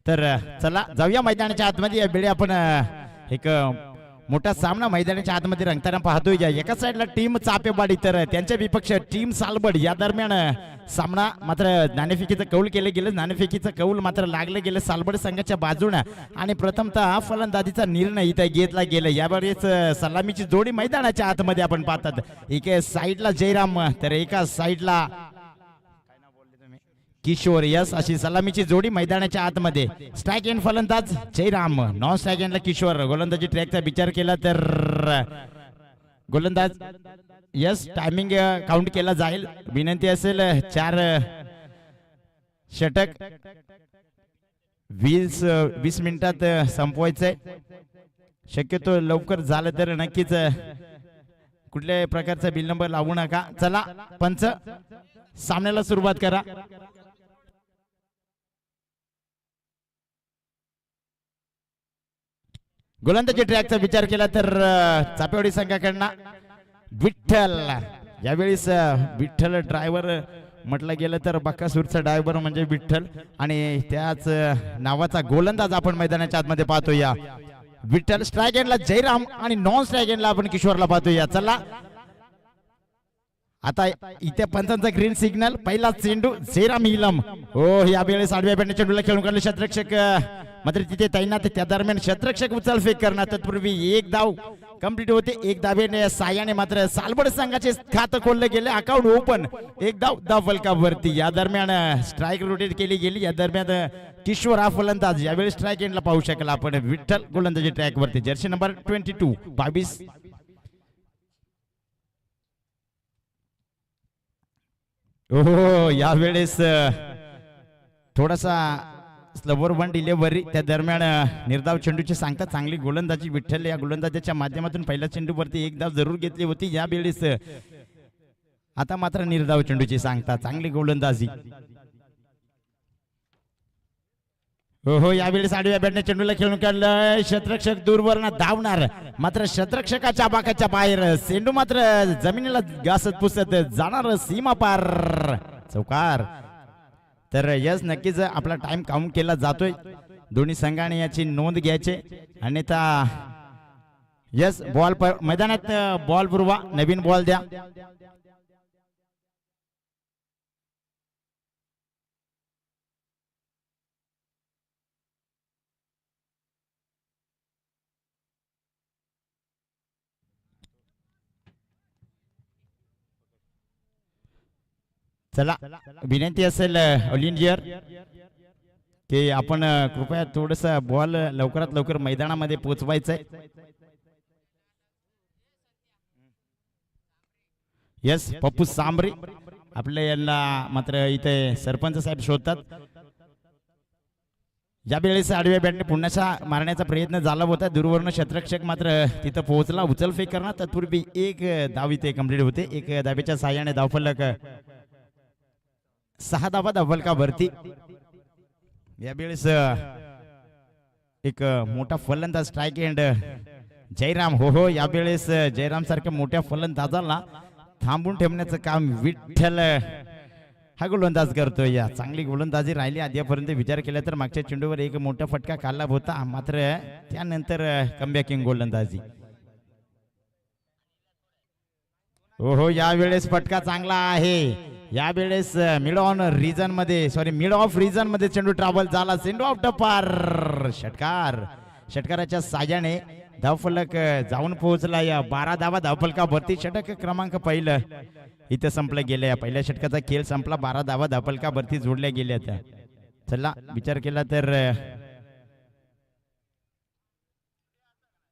तर चला जाऊया मैदानाच्या आतमध्ये. या वेळी आपण एक मोठा सामना मैदानाच्या आतमध्ये रंगताना पाहतोय. या एका साईडला टीम चापेवाडी तर त्यांच्या विपक्ष टीम सालबड. या दरम्यान सामना मात्र नाणेफेकीचं कौल केलं गेलं. नाणेफेकीचं कौल मात्र लागलं गेलं सालबड संघाच्या बाजूने आणि प्रथमतः फलंदाजीचा निर्णय इथे घेतला गेला. यावेळेस सलामीची जोडी मैदानाच्या आतमध्ये आपण पाहतात. एका साईडला जयराम तर एका साईडला किशोर. यस अशी सलामीची जोडी मैदानाच्या आतमध्ये. स्ट्राइक एंड फलंदाज जयराम, नॉन स्ट्राइक एंडला किशोर. गोलंदाजी ट्रॅकचा विचार केला तर गोलंदाज यस टायमिंग काउंट केला जाईल. विनंती असेल 4 षटक 20 मिनिटात संपवायचंय. शक्यतो लवकर झालं तर नक्कीच कुठल्याही प्रकारचा बिल नंबर लावू नका. चला पंच सामन्याला सुरुवात करा. गोलंदाजी ट्रॅकचा विचार केला तर चापेवाडी संघाकडनं विठ्ठल. यावेळेस विठ्ठल ड्रायव्हर म्हटलं गेलं तर बक्कासूरचा ड्रायव्हर म्हणजे विठ्ठल आणि त्याच नावाचा गोलंदाज आपण मैदानाच्या आतमध्ये पाहतो. या विठ्ठल. स्ट्राइक एंडला जयराम आणि नॉन स्ट्राइक एंडला आपण किशोरला पाहतो. या चला आता इथे पंचांचा ग्रीन सिग्नल. पहिला चेंडू जयराम इलम. हो यावेळेस आडव्या बॅटने चेंडूला खेळून काढले क्षेत्ररक्षक मात्र तिथे तैनात. त्या दरम्यान क्षेत्ररक्षक उचल फेक करणार. तत्पूर्वी एक धाव कंप्लीट होते. एक धावेने सायाने मात्र सालबड संघाचे खातं खोललं गेले. Account open. एक धाव फलकावरती. या दरम्यान स्ट्राइक रोटेट केली गेली. या दरम्यान किशोर हा फलंदाज. यावेळी स्ट्राइक एंडला पाहू शकला आपण. विठ्ठल गोलंदाजी ट्रॅक वरती. Jersey number 22. हो यावेळेस थोडासा स्लोवर वन डिलेव्हरी. त्या दरम्यान निर्धाव चेंडूची सांगता चांगली गोलंदाजी विठ्ठल. या गोलंदाजाच्या माध्यमातून पहिल्या चेंडूवरती एक धाव जरूर घेतली होती. यावेळेस आता मात्र निर्धाव चेंडूची सांगता चांगली गोलंदाजी. हो यावेळेस आडव्या बॅटने चेंडूला खेळून काढलं. क्षेत्ररक्षक दूरवरनं धावणार मात्र क्षेत्ररक्षकाच्या बाकाच्या बाहेर. चेंडू मात्र जमिनीला घासत पुसत जाणार सीमा पार. चौकार. तर यस नक्कीच आपला टाइम काउंट केला जातोय. दोन्ही संघाने याची नोंद घ्यायची. अन्यथा यस बॉल मैदानात बॉल पुरवा. नवीन बॉल द्या. चला विनंती असेल ऑल इंडियर की आपण कृपया थोडस बॉल लवकरात लवकर मैदानामध्ये पोहोचवायचंय. यस पप्पू सांबरी आपल्या यांना मात्र इथे सरपंच साहेब शोधतात. यावेळेस आडव्या बॅटने पुन्हा मारण्याचा प्रयत्न झाला होता. दूरवरून क्षेत्ररक्षक मात्र तिथं पोहोचला. उचलफेक करणार. तत्पूर्वी एक धाव इथे कंप्लीट होते. एक धावेच्या साहाय्याने धावफलक 6 धावा धावफलकावरती. यावेळेस एक मोठा फलंदाज स्ट्राइक एंड जयराम हो यावेळेस जयराम सारख्या मोठ्या फलंदाजाला थांबून ठेवण्याचं काम विठ्ठल हा गोलंदाज करतोय. या चांगली गोलंदाजी राहिली आतापर्यंत. विचार केला तर मागच्या चेंडूवर एक मोठा फटका काढला होता, मात्र त्यानंतर कमबॅकिंग गोलंदाजी. हो यावेळेस फटका चांगला आहे. यावेळेस मिड ऑन रिजन मध्ये मिड ऑफ रिजन मध्ये चेंडू ट्रॅव्हल झाला. चेंडू आउट पार. षटकाराच्या साहाय्याने धावफलक जाऊन पोहोचला. या 12 धावा धावफलकावरती. षटक क्रमांक पहिलं इथं संपलं गेलं. या पहिल्या षटकाचा खेळ संपला. 12 धावा धावफलकावरती जोडल्या गेल्यात. चला विचार केला तर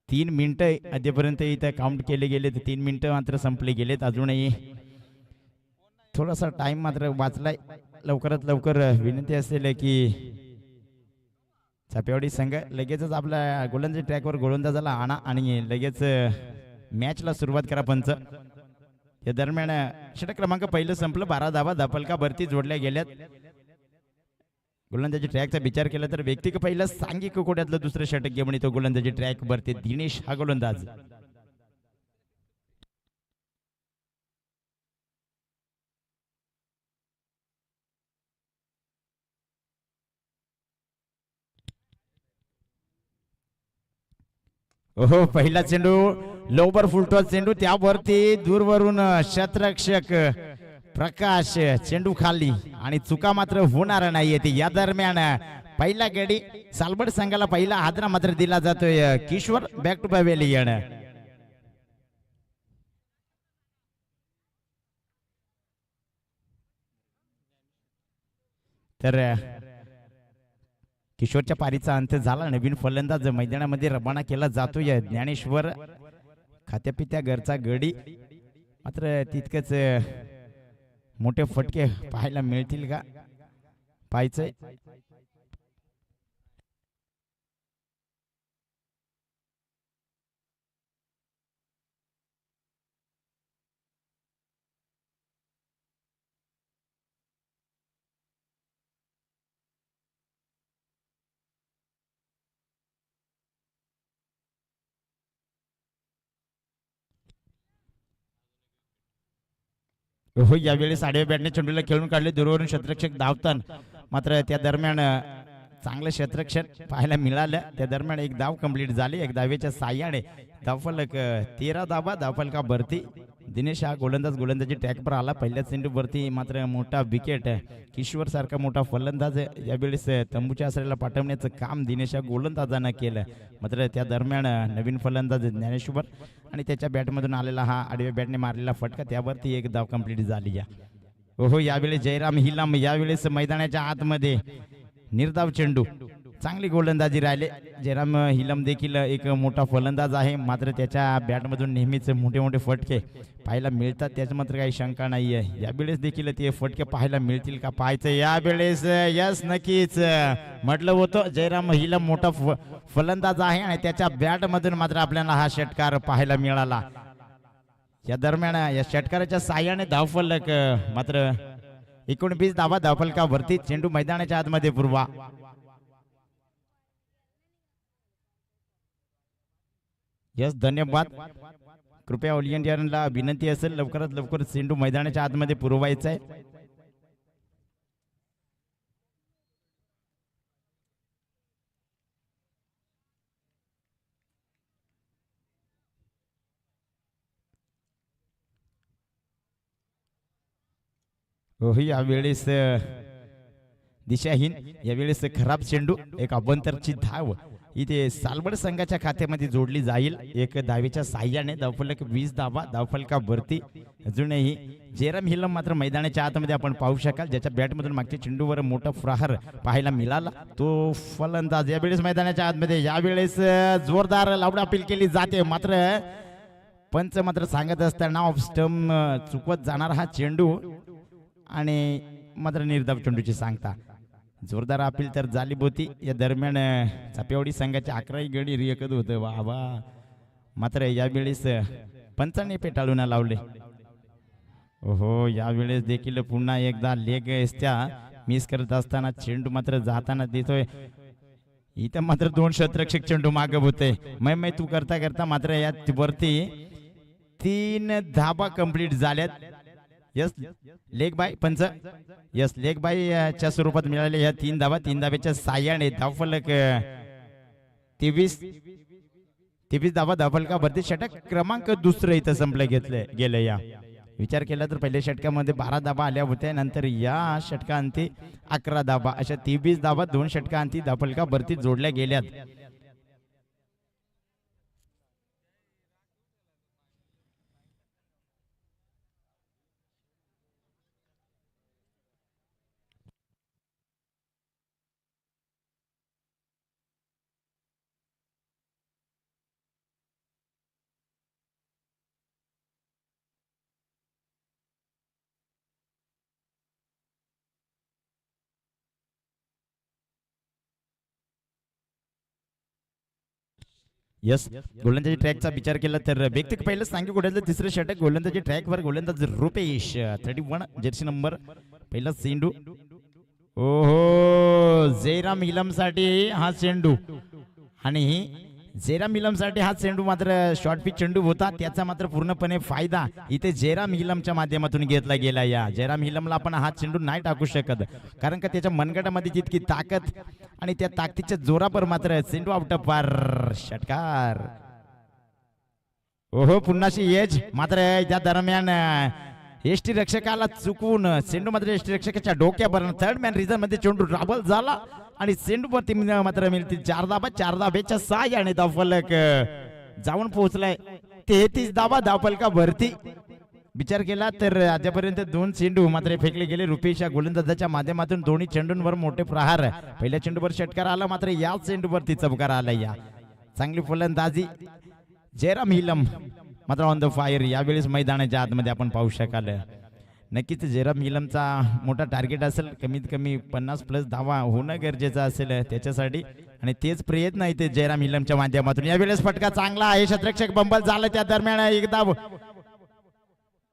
3 मिनिटं आतापर्यंत इथं काउंट केले गेले. 3 मिनिटं मात्र संपले गेलेत. अजूनही थोडासा टाइम मात्र वाचलाय. लवकरात लवकर विनंती असेल की चापेवाडी संघ लगेचच आपल्या गोलंदाजी ट्रॅकवर गोलंदाजाला आणा आणि लगेच मॅचला सुरुवात करा. पंच या दरम्यान षटक क्रमांक पहिलं संपलं. 12 धावा धावफलकावरती जोडल्या गेल्यात. गोलंदाजी ट्रॅकचा विचार केला तर व्यक्तिक पहिलं सांघिक कोड्यातलं दुसरं षटक घेऊन येतो गोलंदाजी ट्रॅक वरती दिनेश हा गोलंदाज. हो पहिला चेंडू लोबर फुलटॉस चेंडू, त्यावरती दूरवरून क्षेत्ररक्षक प्रकाश चेंडू खाली आणि चुका मात्र होणार नाहीये. या दरम्यान पहिला गडी सालबड संघाला पहिला हादरा मात्र दिला जातोय. Kishore back to pavilion. तर किशोरच्या पारीचा अंत झाला. नवीन फलंदाज मैदानामध्ये रवाना केला जातोय. ज्ञानेश्वर खात्यापित्या घरचा गडी. मात्र तितकंच मोठे फटके पाहायला मिळतील का पाहायचंय. हो यावेळी आडव्या बॅटने चेंडूला खेळून काढले. दूरवरून क्षेत्ररक्षक धावताना मात्र त्या दरम्यान चांगलं क्षेत्ररक्षण पाहायला मिळालं. त्या दरम्यान एक धाव कंप्लीट झाली. एक धावेच्या साह्याने धावफलक 13 धावा धावफलकावरती. दिनेश हा गोलंदाजी ट्रॅकवर आला. पहिल्या चेंडूवरती मात्र मोठा विकेट. किशोर सारखा मोठा फलंदाज यावेळेस तंबूच्या आसऱ्याला पाठवण्याचं काम दिनेश या गोलंदाजानं केलं. मात्र त्या दरम्यान नवीन फलंदाज ज्ञानेश्वर आणि त्याच्या बॅटमधून आलेला हा आडव्या बॅटने मारलेला फटका, त्यावरती एक धाव कंप्लीट झाली. या हो यावेळेस जयराम हिलाम यावेळेस मैदानाच्या आतमध्ये निर्धाव चेंडू. चांगली गोलंदाजी राहिले. जयराम हिलम देखील एक मोठा फलंदाज आहे. मात्र त्याच्या बॅटमधून नेहमीच मोठे मोठे फटके पाहायला मिळतात. त्याच मात्र काही शंका नाही आहे. यावेळेस देखील ते फटके पाहायला मिळतील का पाहायचं. यावेळेस यस नक्कीच म्हटलं होतं जयराम हिलम मोठा फलंदाज आहे आणि त्याच्या बॅटमधून मात्र आपल्याला हा षटकार पाहायला मिळाला. या दरम्यान या षटकाराच्या साह्याने धावफलक मात्र 19 धावा धावफलकावरती. चेंडू मैदानाच्या आतमध्ये पुरवा. यस धन्यवाद. कृपया ऑलियनला विनंती असेल लवकरात लवकर चेंडू मैदानाच्या आतमध्ये पुरवायचा आहे. हो यावेळेस दिशाहीन. यावेळेस खराब चेंडू. एक अभ्यंतरची धाव इथे सालबड संघाच्या खात्यामध्ये जोडली जाईल. एक धावेच्या साह्याने धावफलक 20 धावा धावफलकावरती. अजूनही जयराम हिलम मात्र मैदानाच्या आतमध्ये आपण पाहू शकाल. ज्याच्या बॅटमधून मागच्या चेंडूवर मोठा प्रहार पाहायला मिळाला तो फलंदाज यावेळेस मैदानाच्या आतमध्ये. यावेळेस जोरदार लावड अपील केली जाते. मात्र पंच मात्र सांगत असताना ऑफ स्टंप चुकवत जाणार हा चेंडू आणि मात्र निर्धाव चेंडूची सांगता. जोरदार अपील तर झाली होती. या दरम्यान चापेवाडी संघाच्या 11 गडी रियकत होतं. वा वा. मात्र यावेळेस पंचाने पेटाळून लावले. हो यावेळेस देखील पुन्हा एकदा लेग त्या मिस करत असताना चेंडू मात्र जाताना दिसतोय. इथं मात्र दोन शतरक्षक चेंडू मागे होते. मै तू करता करता मात्र या वरती 3 धाबा कंप्लीट झाल्यात. यस लेग बाय पंच. यस लेग बाय च्या स्वरूपात मिळाले या 3 धाबा. 3 धाब्याच्या साह्याने धावफलक 23 धाबा धावफलकावरती षटक क्रमांक दुसरं इथं संपलं घेतलं गेलं. या विचार केला तर पहिल्या षटकामध्ये 12 धाबा आल्या होत्या. नंतर या षटकांती 11 धाबा अशा 23 धाबा 2 षटकांती धावफलकावरती जोडल्या गेल्यात. यस गोलंदाजी ट्रॅकचा विचार केला तर व्यक्तिक पहिलं सांगी गोलंदाज तिसरं षटक गोलंदाजी ट्रॅकवर गोलंदाज रुपेश 31 जर्सी नंबर पहिला चेंडू. ओहो जयराम इलमसाठी हा चेंडू आणि जयराम इलमसाठी हा चेंडू मात्र शॉर्ट पिच चेंडू होता. त्याचा मात्र पूर्णपणे फायदा इथे जयराम इलमच्या माध्यमातून घेतला गेला. या जयराम इलमला आपण हा चेंडू नाही टाकू शकत कारण का त्याच्या मनगटामध्ये जितकी ताकद आणि त्या ताकदीच्या जोरावर मात्र चेंडू आउट पार षटकार. ओहो पुन्हाशी एज मात्र त्या दरम्यान एसटी रक्षकाला चुकवून चेंडू मात्र एसटी रक्षकाच्या डोक्यावर थर्ड मॅन रिझन मध्ये चेंडू राबल झाला आणि चेंडूवरती मात्र मिळतील 4 धाबा. 4 धाब्याच्या साह्याने धावफलक जाऊन पोहोचलाय 33 धाबा धावफलकावरती. विचार केला तर आतापर्यंत 2 चेंडू मात्र फेकले गेले रुपेश या गोलंदाजाच्या माध्यमातून. दोन्ही चेंडूंवर मोठे प्रहार. पहिल्या चेंडूवर षटकार आला मात्र या चेंडूवरती चमकार आला. या चांगली फलंदाजी जयराम इलम मात्र ऑन द फायर यावेळेस मैदानाच्या आतमध्ये आपण पाहू शकाल. नक्कीच जयराम इलमचा मोठा टार्गेट असेल. कमीत कमी 50+ धावा होणं गरजेचं असेल त्याच्यासाठी आणि तेच प्रयत्न आहे ते जयराम इलमच्या माध्यमातून. यावेळेस फटका चांगला आहे. शतरक्षक बंबल झालं त्या दरम्यान 1 धाव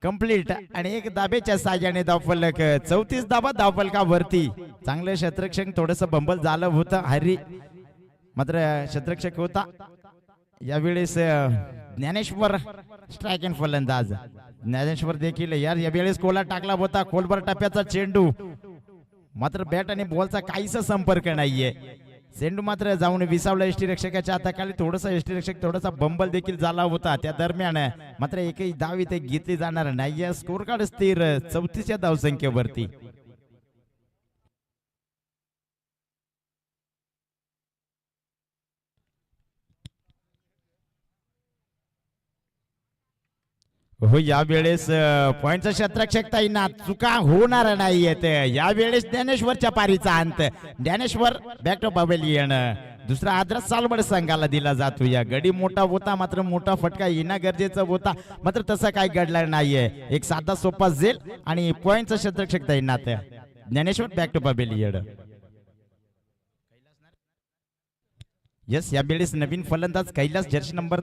कंप्लीट आणि 1 धाब्याच्या साह्याने धावफलक 34 धाबा धावफलकावरती. चांगलं शतरक्षक थोडस बंबल झालं होतं. हरी मात्र शतरक्षक होता. यावेळेस ज्ञानेश्वर स्ट्राईक अँड फलंदाज. ज्ञानेश्वर देखील यावेळेस कोला टाकला होता. खोलवर टप्प्याचा चेंडू मात्र बॅट आणि बॉलचा काहीच संपर्क नाहीये. चेंडू मात्र जाऊन विसावला एसटी रक्षकाच्या हाताखाली. थोडासा एसटी रक्षक थोडासा बंबल देखील झाला होता. त्या दरम्यान मात्र एकही धाव इथे घेतली जाणार नाही. स्कोर कार्ड स्थिर 34 धावसंख्येवरती. हो यावेळेस पॉइंटचा शतरक्षक ताईंना चुका होणार नाहीयेत. यावेळेस ज्ञानेश्वरच्या पारीचा अंत. Dnyaneshwar back to pavilion. दुसरा आदर्श सालवड संघाला दिला जातो. या गडी मोठा होता मात्र मोठा फटका येणं गरजेचं होता मात्र तसं काही घडलं नाहीये. एक साधा सोपा झेल आणि पॉइंटचा शतरक्षक ताईंना Dnyaneshwar back to pavilion. Yes यावेळेस नवीन फलंदाज कैलास जर्सी नंबर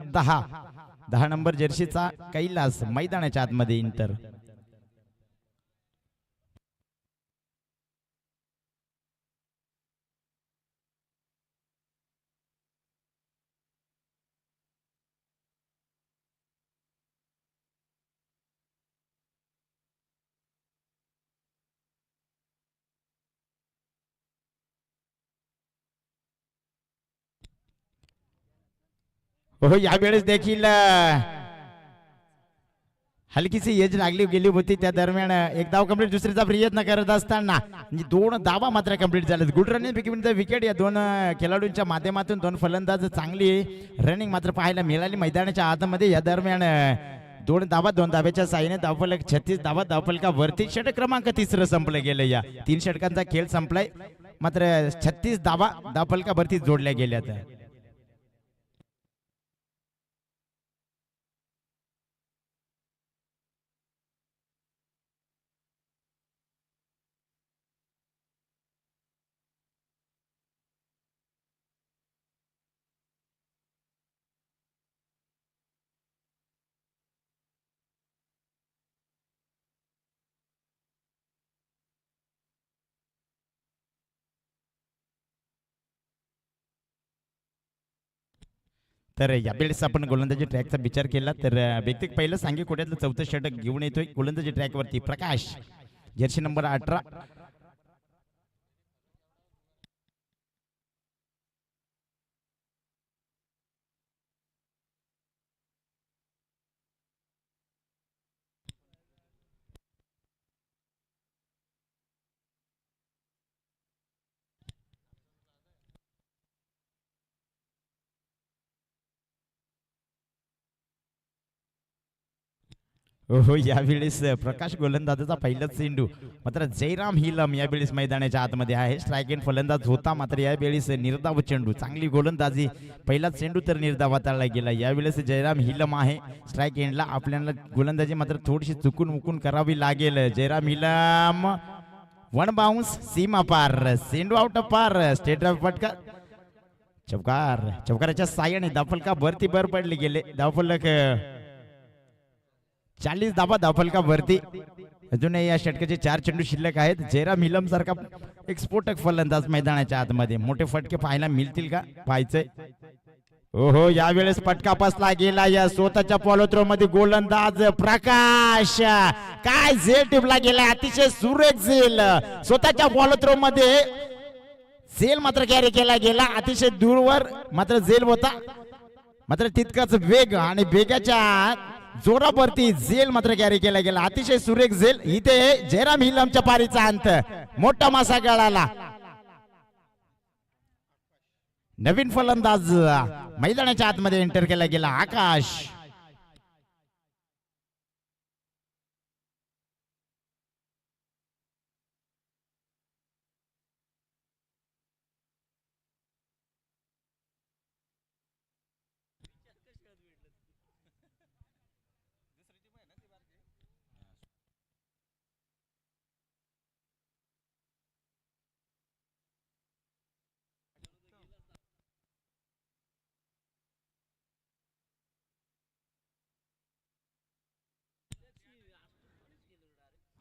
10 नंबर जर्सीचा कैलास मैदानाच्या आतमध्ये इंटर. हो यावेळेस देखील हलकीशी एज लागली गेली होती. त्या दरम्यान 1 धाव कंप्लीट. दुसरीचा प्रयत्न करत असताना 2 धावा मात्र कंप्लीट झाल्यात. Good running between the wicket. या 2 खेळाडूंच्या माध्यमातून 2 फलंदाज चांगली रनिंग मात्र पाहायला मिळाली मैदानाच्या आतमध्ये. या दरम्यान 2 धावा 2 धाब्याच्या साईने धावफलक 36 धावा धावफलकावरती. षटक क्रमांक 3 संपलं गेलं. या 3 षटकांचा खेळ संपलाय मात्र 36 धावा धावफलकावरती जोडल्या गेल्यात. तर यावेळेस आपण गोलंदाजी ट्रॅकचा विचार केला तर व्यक्तिक पहिलं सांगे कोट्यातलं चौथं षटक घेऊन येतोय गोलंदाजी ट्रॅकवरती प्रकाश जर्सी नंबर 18. हो यावेळेस प्रकाश गोलंदाजाचा पहिलाच चेंडू मात्र जयराम हिलम यावेळेस मैदानाच्या आतमध्ये आहे. स्ट्राईक एंड फलंदाज होता मात्र यावेळेस निर्धाव चेंडू चांगली गोलंदाजी पहिलाच चेंडू तर निर्धाव हाताळला गेला. यावेळेस जयराम हिलम आहे स्ट्राईक एंडला. आपल्याला गोलंदाजी मात्र थोडीशी चुकून मुकून करावी लागेल. जयराम हिलम वन बाउन्स सीमा पार चेंडू आउट पार स्टेट ड्राइव्ह फटका चौकार चौकाराच्या साह्याने धावफलका वरती बर पडले गेले. धावफलक 40 धावा धावफलका वरती. अजूनही या षटकाचे 4 चेंडू शिल्लक आहेत. जयराम हिलम सारखा एक स्फोटक फलंदाज मैदानाच्या आतमध्ये मोठे फटके पाहायला मिळतील का पाहायचंय. ओहो यावेळेस फटका बसला गेला या स्वतःच्या पॉलोथ्रो मध्ये गोलंदाज प्रकाश काय झेल टिपला गेला अतिशय सुरेख झेल स्वतःच्या पॉलोथ्रो मध्ये झेल मात्र कॅरी केला गेला अतिशय दूरवर मात्र झेल होता मात्र तितकाच वेग आणि वेगाच्या जोरावरती झेल मात्र कॅरी केला गेला अतिशय सुरेख झेल. इथे जयराम हिलमच्या पारीचा अंत मोठा मासा गळाला. नवीन फलंदाज मैदानाच्या आतमध्ये एंटर केला गेला आकाश.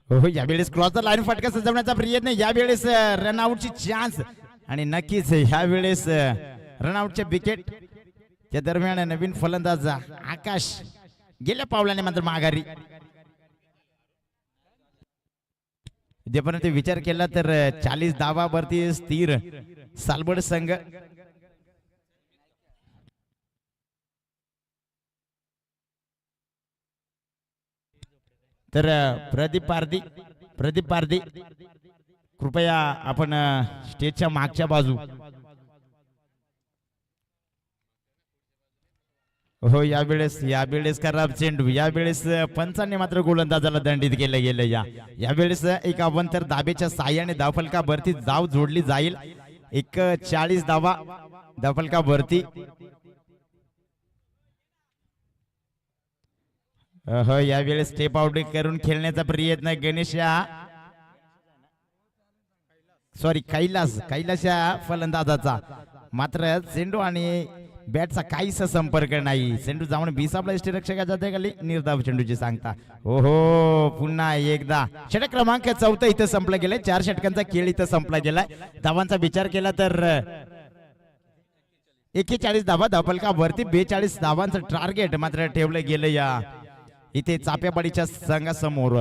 हो यावेळेस क्रॉसचा लाईन फटका सजवण्याचा प्रयत्न यावेळेस रनआउटची चान्स आणि नक्कीच यावेळेस रनआउटचे विकेट. त्या दरम्यान नवीन फलंदाज आकाश गेल्या पावलाने मात्र माघारी. जोपर्यंत विचार केला तर 40 धावावरती स्थिर सालबड संघ. तर प्रदीप पारदी कृपया आपण स्टेजच्या मागच्या बाजू. हो यावेळेस खराब चेंडू यावेळेस पंचांनी मात्र गोलंदाजाला दंडित केलं गेलं. यावेळेस एक अवंतर दाबेच्या साह्याने धावफलका भरती धाव जोडली जाईल. 40 धावा धावफलका भरती. हो यावेळेस स्टेप आउट करून खेळण्याचा प्रयत्न गणेश कैलास या फलंदाजाचा मात्र चेंडू आणि बॅटचा काहीच संपर्क नाही. चेंडू जाऊन बिसापला यष्टीरक्षकाच्या खाली निर्धाव चेंडूची सांगता. ओहो पुन्हा एकदा षटक क्रमांक 4 इथं संपला गेलाय. 4 षटकांचा खेळ इथं संपला गेलाय. धावांचा विचार केला तर 41 धावा धावफलका वरती 42 धावांचं टार्गेट मात्र ठेवलं गेलं या इथे चाप्यापाडीच्या संघासमोर.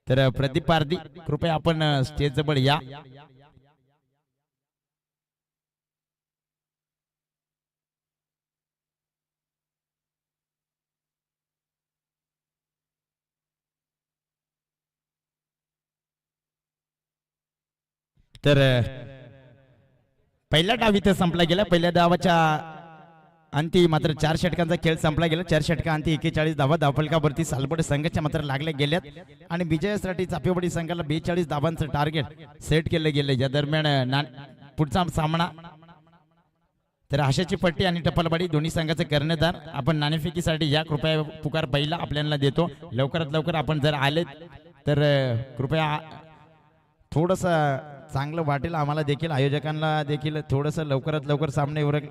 तर प्रदीप पारदी कृपया आपण स्टेज जवळ या. तर पहिला डाव इथे संपला गेला. पहिल्या डावाच्या अंती मात्र 4 षटकांचा खेळ संपला गेला. 4 षटका अंती 41 धावा धावफलकावरती सालबड संघाच्या मात्र लागल्या गेल्यात आणि विजयासाठी चापेवाडी संघाला 42 धावांचं टार्गेट सेट केलं गेलं. या दरम्यान पुढचा सामना तर आशाची पट्टी आणि टपालवाडी दोन्ही संघाचे कर्णधार आपण नाणेफेकीसाठी या कृपया पुकार पहिला आपल्याला देतो. लवकरात लवकर आपण जर आले तर कृपया थोडस चांगलं वाटेल आम्हाला देखील आयोजकांना देखील थोडस लवकरात लवकर सामने उरक.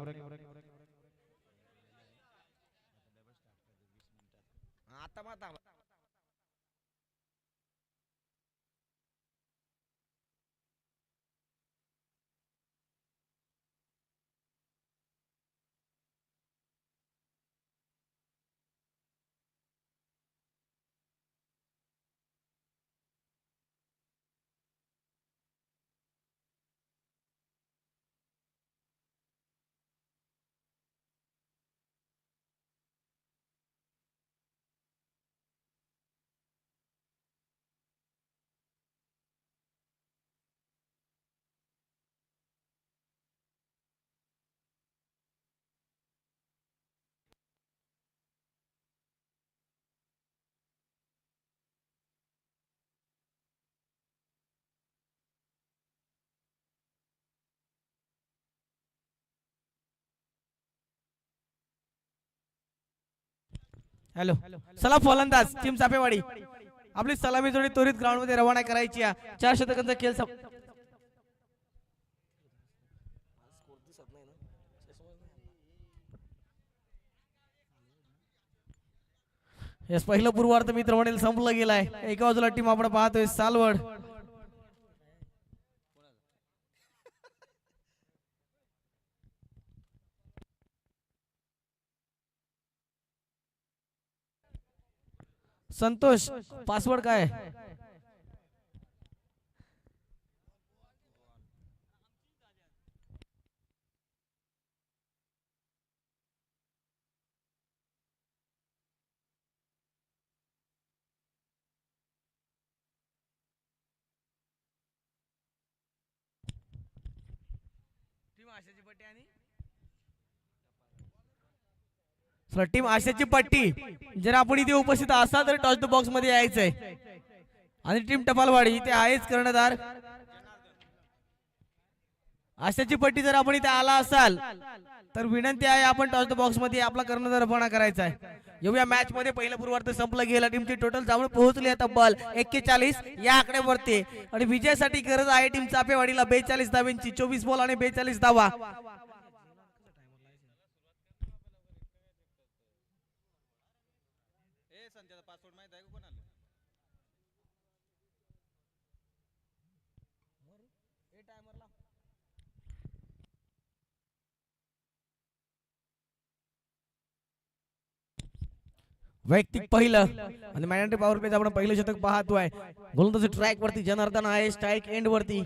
हॅलो चला फलंदाज टीम चापेवाडी आपली सलामी जोडी त्वरित ग्राउंड मध्ये रवाना करायची आहे. 4 षटकांचा खेळ यस पहिलं पूर्वार्ध मित्र म्हणेल संपलं गेलाय. एका बाजूला टीम आपण पाहतोय सालवड संतोष पासवर्ड काय टीम आशाची पट्टी जर आपण इथे उपस्थित असाल तर टॉस द बॉक्स मध्ये यायचंय. आणि टीम टपालवाडी इथे आहेच कर्णधार. आशाची पट्टी जर आपण इथे आला असाल तर विनंती आहे आपण टॉस द बॉक्स मध्ये आपला कर्णधारपणा करायचा आहे. येऊया मॅच मध्ये पहिलं पूर्वार्ध संपलं गेलं. टीमची टोटल जाऊन पोहोचली आहे तब्बल 41 या आकड्यावरती आणि विजयासाठी गरज आहे टीम चापेवाडीला 42 धावांची. 24 बॉल आणि 42 धावा. वैयक्तिक पहिलं आणि मॅन्डेटरी पॉवर प्लेच आपण पहिलं शतक पाहतोय. गोलंदाजी ट्रॅक वरती जनार्दन आहे. स्ट्राईक एंड वरती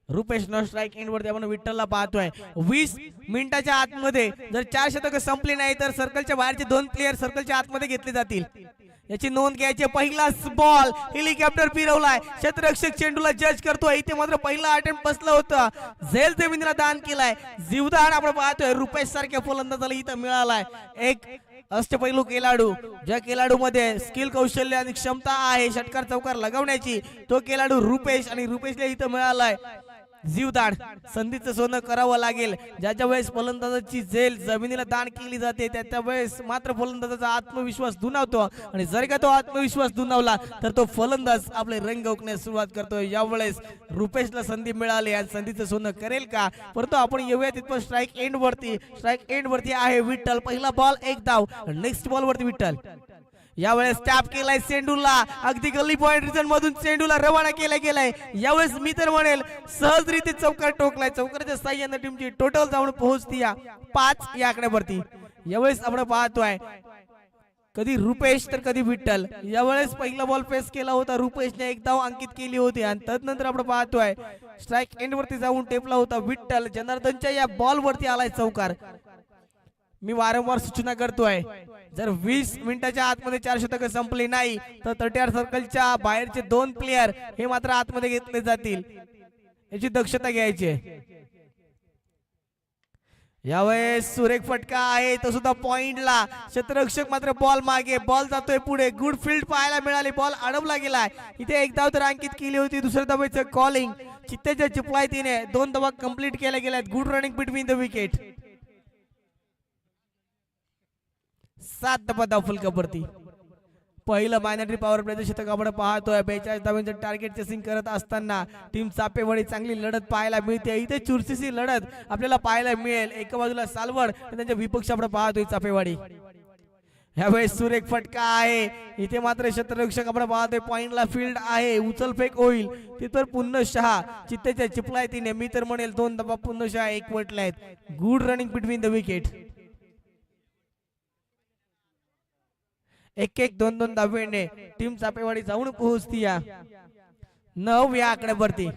रुपेश न स्ट्राईक एंड वरती आपण विठ्ठलला पाहतोय. 20 मिनिटाच्या आतमध्ये जर 4 शतक संपली नाही तर सर्कलच्या बाहेरचे 2 प्लेयर सर्कलच्या आतमध्ये घेतले जातील. याची नोंद घ्यायची. पहिलाच बॉल हेलिकॉप्टर फिरवलाय. क्षेत्ररक्षक चेंडूला जज करतोय. इथे मात्र पहिला अटेम्प्ट बसला होता. झेल जमिनीला दान केलाय. जीवदान आपण पाहतोय रुपेश सारख्या फलंदाजाला इथं मिळालाय. एक अष्टपैलू खेळाडू ज्या खेळाडू मध्ये स्किल कौशल्य आणि क्षमता आहे षटकार चौकार लगावण्याची तो खेळाडू रुपेश आणि रुपेशला इथं मिळालाय जीवदान. संधीचं सोनं करावं लागेल. ज्याच्या वेळेस फलंदाजाची झेल जमिनीला दान केली जाते त्या वेळेस मात्र फलंदाजाचा आत्मविश्वास दुणावतो आणि जर का तो आत्मविश्वास दुणावला तर तो फलंदाज आपले रंग ओकण्यास सुरुवात करतो. यावेळेस रुपेशला संधी मिळाली आणि संधीचं सोनं करेल का. परंतु आपण येऊया तिथं स्ट्राईक एंड वरती आहे विठ्ठल. पहिला बॉल 1 धाव. नेक्स्ट बॉल वरती विठ्ठल. यावेळेस टॅप केलाय चेंडूला. अगदी गल्ली पॉइंट रिजन मधून चेंडूला रवाना केला गेलाय. यावेळेस मी तर म्हणेल सहजरीते चौकार टोकलाय. चौकाराच्या साह्याने टीमची टोटल जाऊन पोहोचती 5 या आकड्यावरती. यावेळेस आपण पाहतोय कधी रुपेश तर कधी विठ्ठल. यावेळेस पहिला बॉल फेस केला होता रुपेशने 1 धाव अंकित केली होती आणि तदनंतर आपण पाहतोय स्ट्राईक एंड वरती जाऊन टेपला होता विठ्ठल. जनार्दनच्या या बॉल वरती आलाय चौकार. मी वारंवार सूचना करतोय जर 20 मिनिटाच्या आतमध्ये 4 शतक संपली नाही तर 30 सर्कलच्या बाहेरचे 2 प्लेयर हे मात्र आतमध्ये घेतले जातील. याची दक्षता घ्यायची. यावेळेस सुरेख फटका आहे तो सुद्धा पॉइंटला. क्षेत्ररक्षक मात्र बॉल मागे. बॉल जातोय पुढे. गुड फील्ड पाहायला मिळाली. बॉल अडवला गेलाय. इथे 1 धाव तर अंकित केली होती. दुसऱ्या धावेचं कॉलिंग चित्तेच्या चिपळायतीने 2 धावा कंप्लीट केल्या गेल्यात. Good running between the wicket. 7 धावा धाव फलकावरती. पहिलं मॅन्डेटरी पॉवर प्लेचं शतक आपण पाहतोय. 42 धावांचं टार्गेट चेसिंग करत असताना टीम चापेवाडी चांगली लढत पाहायला मिळते. इथे चुरशीची लढत आपल्याला पाहायला मिळेल. एका बाजूला सालवड आणि त्यांच्या विपक्ष आपण पाहतोय चापेवाडी. यावेळेस सुरेख फटका आहे. इथे मात्र क्षेत्ररक्षक आपण पाहतोय पॉइंटला फील्ड आहे. उचलफेक होईल तिथं पुन्हा चित्तेच्या चिपळायतीने मी तर म्हणेल 2 धावा पुन्हा एकवटल्यात. Good running between the wicket. 1-1 2-2 धावेने टीम चापेवाडी जाऊन पोहोचती 9 या आकड्यावरती.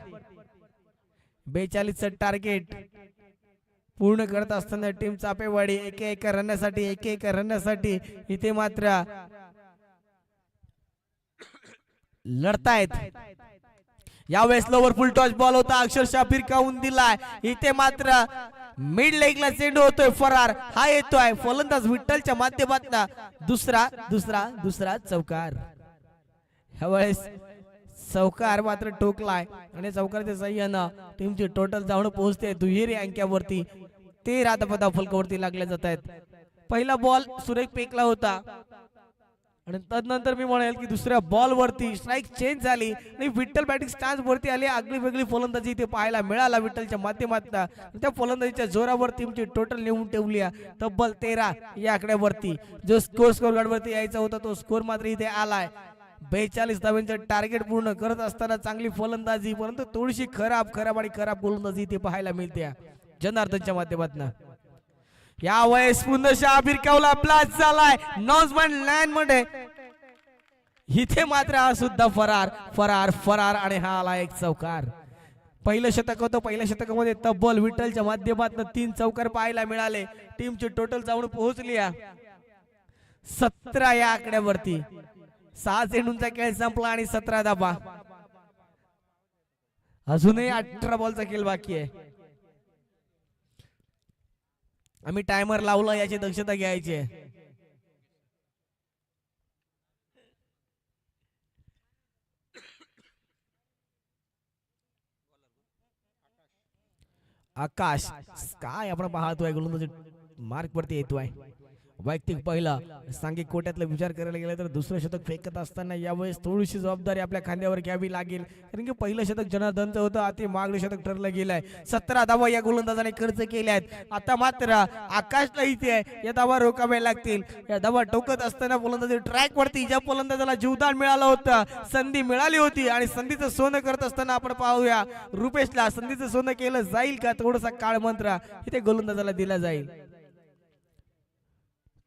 42 टार्गेट पूर्ण करत असताना टीम चापेवाडी एक रनसाठी इथे मात्र लढतायत. यावेळेस लोवर फुल टॉस बॉल होता. अक्षरशः फिरकावून दिलाय. इथे मात्र मिड लेगला चेंडू होतोय फरार. हा येतोय फलंदाज विठ्ठलच्या माध्यमातून दुसरा चौकार. यावेळेस चौकार मात्र ठोकलाय आणि चौकाराच्या साह्यानं टीमची टोटल जाऊन पोहोचते दुहेरी अंकावरती. 13 धावा फलकावरती लागल्या जात आहेत. पहिला बॉल सुरेख फेकला होता आणि तदनंतर मी म्हणेल की दुसऱ्या बॉल वरती स्ट्राईक चेंज झाली आणि विठ्ठल बॅटिंग स्टॅन्स वरती आली. आगळी वेगळी फलंदाजी इथे पाहायला मिळाला विठ्ठलच्या माध्यमातून. त्या फलंदाजीच्या जोरावर टीमची टोटल नेऊन ठेवली तब्बल 13 या आकड्यावरती. जो स्कोर गार्ड वरती यायचा होता तो स्कोर मात्र इथे आलाय. 42 धावांचं टार्गेट पूर्ण करत असताना चांगली फलंदाजी, परंतु थोडीशी खराब गोलंदाजी इथे पाहायला मिळते जनार्दनच्या माध्यमातून. या वेळेस पुन्हा बिरकावला ब्लास्ट झालाय नॉजमॅन लँड मध्ये. इथे मात्र हा सुद्धा फरार आणि हा आला एक चौकार. पहिलं शतक होतं. पहिल्या शतकामध्ये तब्बल विठ्ठलच्या माध्यमातून 3 चौकार पाहायला मिळाले. टीमची टोटल जाऊन पोहोचली 17 या आकड्यावरती. 6 चेंडूंचा खेळ संपला आणि 17 धावा. अजूनही 18 बॉलचा खेळ बाकी आहे. आम्ही टायमर लावला याची दक्षता घ्यायची आहे. आकाश काय आपण पाहतोय गोलंदाजी मार्क वरती येतोय. वैयक्तिक पहिला सांघिक कोट्यातला विचार करायला गेला तर दुसरं शतक फेकत असताना यावेळेस थोडीशी जबाबदारी आपल्या खांद्यावर घ्यावी लागेल, कारण की पहिलं शतक जनार्दनचं होतं. अति मागणी शतक ठरलं गेलंय. 17 धावा या गोलंदाजाने खर्च केल्या आहेत. आता मात्र आकाशला इथे या धावा रोखाव्या लागतील. या धावा टोकत असताना फलंदाजी ट्रॅक वरती ज्या फलंदाजाला जीवदान मिळालं होतं, संधी मिळाली होती आणि संधीचं सोनं करत असताना आपण पाहूया रुपेशला संधीचं सोनं केलं जाईल का, थोडासा काळ मंत्र इथे गोलंदाजाला दिला जाईल.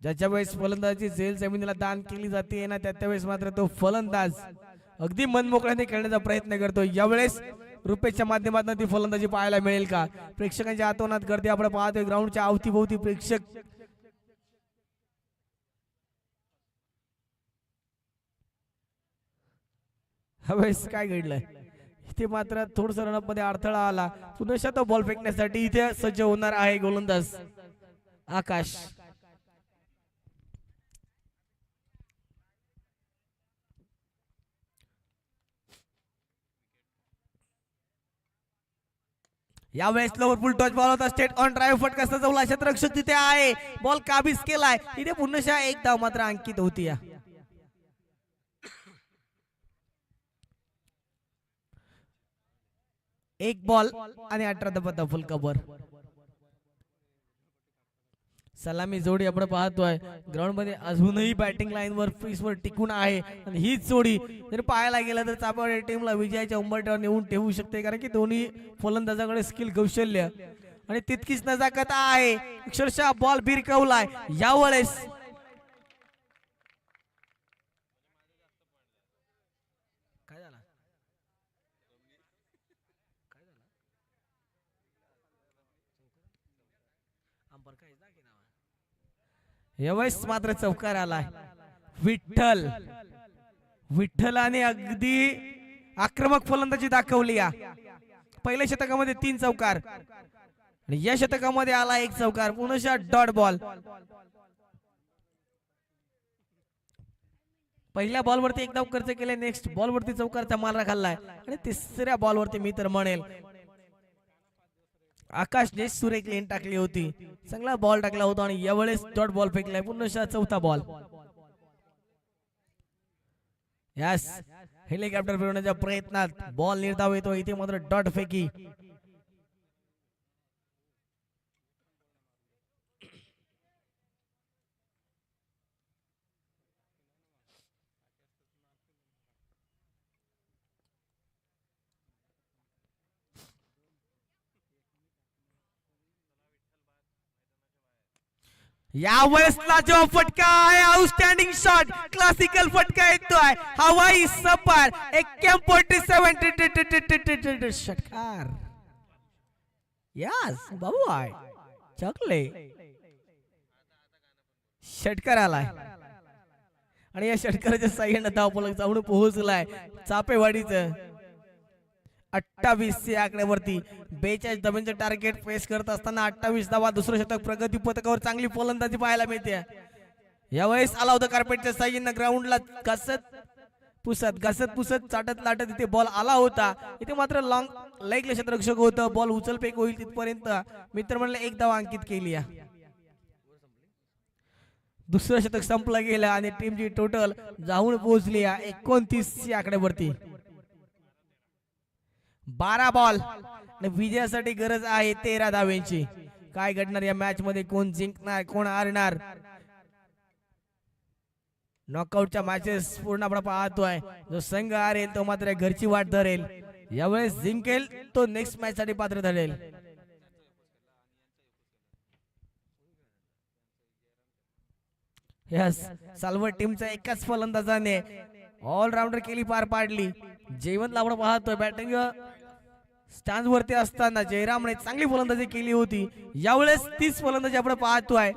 ज्याच्या वेळेस फलंदाजी झेल जमिनीला दान केली जाते ना, त्यावेळेस मात्र तो फलंदाज अगदी मनमोकळ्याने खेळण्याचा प्रयत्न करतो. यावेळेस रुपेशच्या माध्यमातून ती फलंदाजी पाहायला मिळेल का? प्रेक्षकांच्या आतोनात गर्दी आपण पाहतोय. ग्राउंडच्या अवतीभोवती प्रेक्षक यावेळेस काय घडलंय इथे मात्र थोडस रनअप मध्ये अडथळा आला. पुन्हा तो बॉल फेकण्यासाठी इथे सज्ज होणार आहे गोलंदाज आकाश. यावेळेस लोवर फुल टच बॉल होता. स्टेट ऑन ड्राइव्ह फटका सजवला. क्षेत्ररक्षक तिथे आहे. बॉल काबीज केलाय. इथे पुन्हा एक धाव मात्र अंकित होती. एक बॉल आणि 18 धावा फुल कव्हर. सलामी जोडी आपण पाहतोय. ग्राउंड मध्ये अजूनही बॅटिंग लाईन वर फीस वर टिकून आहे आणि हीच जोडी जर पाहायला गेला तर चापावडी टीमला विजयाच्या उंबरठ्यावर नेऊन ठेवू शकते, कारण की दोन्ही फलंदाजाकडे स्किल कौशल्य आणि तितकीच नजाकत आहे. अक्षरशः बॉल बिरकवलाय. यावेळेस काय झालं यावेळेस मात्र चौकार आलाय. विठ्ठलाने अगदी आक्रमक फलंदाजी दाखवली. पहिल्या शतकामध्ये 3 चौकार आणि या शतकामध्ये आला 1 चौकार. पुन्हा डॉट बॉल. पहिल्या बॉल वरती 1 धाव खर्च केले. नेक्स्ट बॉल वरती चौकारचा मारा खाल्लाय आणि तिसऱ्या बॉल वरती मी तर म्हणेल आकाशने सुरेख लेन टाकली होती. चांगला बॉल टाकला होता आणि यावेळेस डॉट बॉल फेकलाय. पुन्हा चौथा बॉल. यस, हेलिकॉप्टर फिरवण्याच्या प्रयत्नात बॉल निर्धाव येतो. इथे मात्र डॉट फेकी. यावेळेस जो फटका आहे आउटस्टँडिंग शॉट, क्लासिकल फटका येतोय. हवाई सपाट AK-47 षटकार. यस बाबू आहे चकले षटकार आलाय आणि या षटकाराच्या साह्याने धावफलक जाऊन पोहोचलाय चापेवाडीचं. 28 या आकड्यावरती 42 धावांचं टार्गेट फेस करत असताना 28 धावा. दुसरं शतक प्रगती पथकावर चांगली फलंदाजी पाहायला मिळते. यावेळेस आला होता कार्पेटच्या साह्याने ग्राउंडला घसत पुसत चाटत लाटत इथे बॉल आला होता. इथे मात्र लॉंग लेगला क्षेत्ररक्षक होतं. बॉल उचलफेक होईल तिथपर्यंत मित्र म्हणले 1 धाव अंकित केली. दुसरं शतक संपलं गेलं आणि टीमची टोटल जाऊन पोहोचली 29 या आकड्यावरती. 12 बॉल आणि विजयासाठी गरज आहे 13 धाव्यांची. काय घडणार या मॅच मध्ये, कोण जिंकणार कोण हारणार? नॉकआउटच्या मॅचेस पूर्ण आपण पाहतोय. जो संघ हारेल तो मात्र घरची वाट धरेल, यावेळेस जिंकेल तो नेक्स्ट मॅच साठी पात्र ठरेल. यस, सालवट टीमच्या एकाच फलंदाजाने ऑलराऊंडर केली पार पाडली. जयवंतला आपण पाहतोय बॅटिंग स्टँड वरती असताना जयरामने चांगली फलंदाजी केली होती. यावेळेस 30 फलंदाजी आपण पाहतोय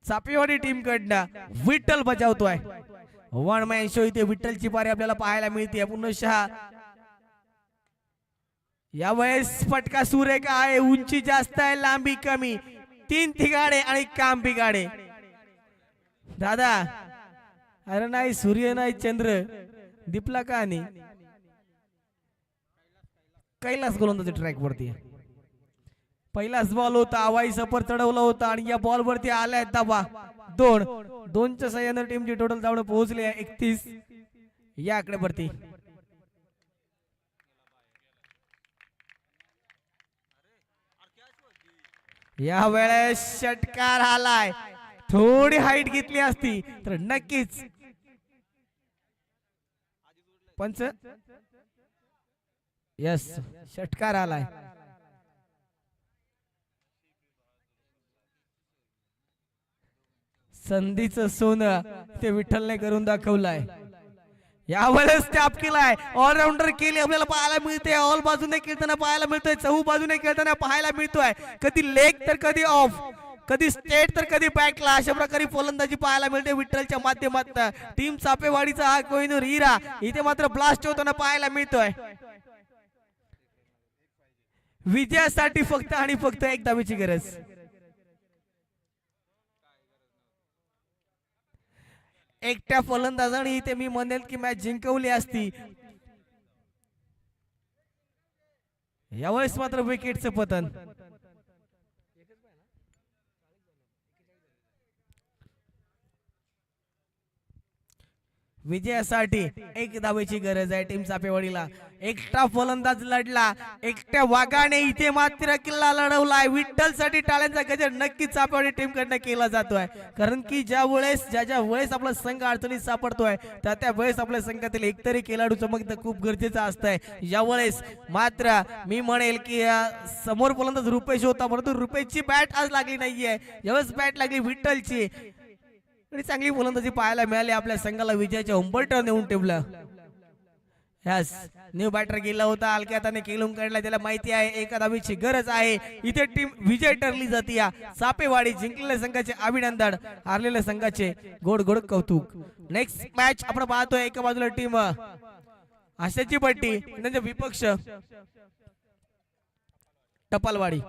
चापेवाडी टीम कडनं. विठ्ठल बजावतोय वन मॅन शो. इथे विठ्ठलची पारी आपल्याला पाहायला मिळते पुन्हा. यावेळेस फटका सुरेख आहे, उंची जास्त आहे लांबी कमी, 3 ठिकाणे आणि काम बिगाडे. दादा अरे नाही सूर्य नाही चंद्र दिपला का नाही. कैलास गोलंदाजी ट्रॅक वरती. पहिलाच बॉल होता, हवाई सफर चढवला होता आणि या बॉल वरती आलाय दबा. 2च्या सहाय्याने टीमची टोटल जाऊन पोहोचली आहे 31 या आकड्यावरती. या वेळेस षटकार आलाय. थोडी हाईट घेतली असती तर नक्कीच पंच. यस, षटकार आलाय. संधीचं सोनं ते विठ्ठलने करून दाखवलंय. यावेळेस टॅप केलाय, ऑलराऊंडर केली आपल्याला पाहायला मिळते. ऑल बाजूने खेळताना पाहायला मिळतोय, चहू बाजूने खेळताना पाहायला मिळतोय. कधी लेग तर कधी ऑफ, कधी स्टेट तर कधी बॅकला, अशा प्रकारे फलंदाजी पाहायला मिळते विठ्ठलच्या माध्यमातून. टीम चापेवाडीचा हा कोहिनूर हिरा इथे मात्र ब्लास्ट होताना पाहायला मिळतोय. विजयासाठी फक्त आणि फक्त एक धावेची गरज. एकट्या फलंदाजाने इथे मी म्हणेल की मॅच जिंकवली असती. यावेळेस मात्र विकेटचं पतन. विजयासाठी एक धावेची गरज आहे टीम चापेवाडीला. एकटा फलंदाज लढला, एकट्या वाघाने इथे मात्र किल्ला लढवलाय. विठ्ठलसाठी टाळ्यांचा गजर नक्कीच चापेवाडी टीम कडनं केला जातोय. कारण की ज्या वेळेस आपला संघ अडचणीत सापडतोय त्या वेळेस आपल्या संघातील एकतरी खेळाडू चमकणं खूप गरजेचं असतंय. यावेळेस मात्र मी म्हणेल की समोर फलंदाज रुपेश होता, परंतु रुपेशची बॅट आज लागली नाहीये. यावेळेस बॅट लागली विठ्ठलची आणि चांगली फलंदाजी पाहायला मिळाली. आपल्या संघाला विजयाच्या उंबरठ्यावर नेऊन ठेवलं. यस, न्यू बॅटर गेला होता, हलक्या हाताने खेळून काढला. त्याला माहिती आहे एका धावेची गरज आहे. इथे टीम विजय ठरली जाते. या चापेवाडी जिंकलेल्या संघाचे अभिनंदन, हारलेल्या संघाचे गोड गोड कौतुक. नेक्स्ट मॅच आपण पाहतोय. एका बाजूला टीम आशाची पट्टी, विपक्ष टपालवाडी.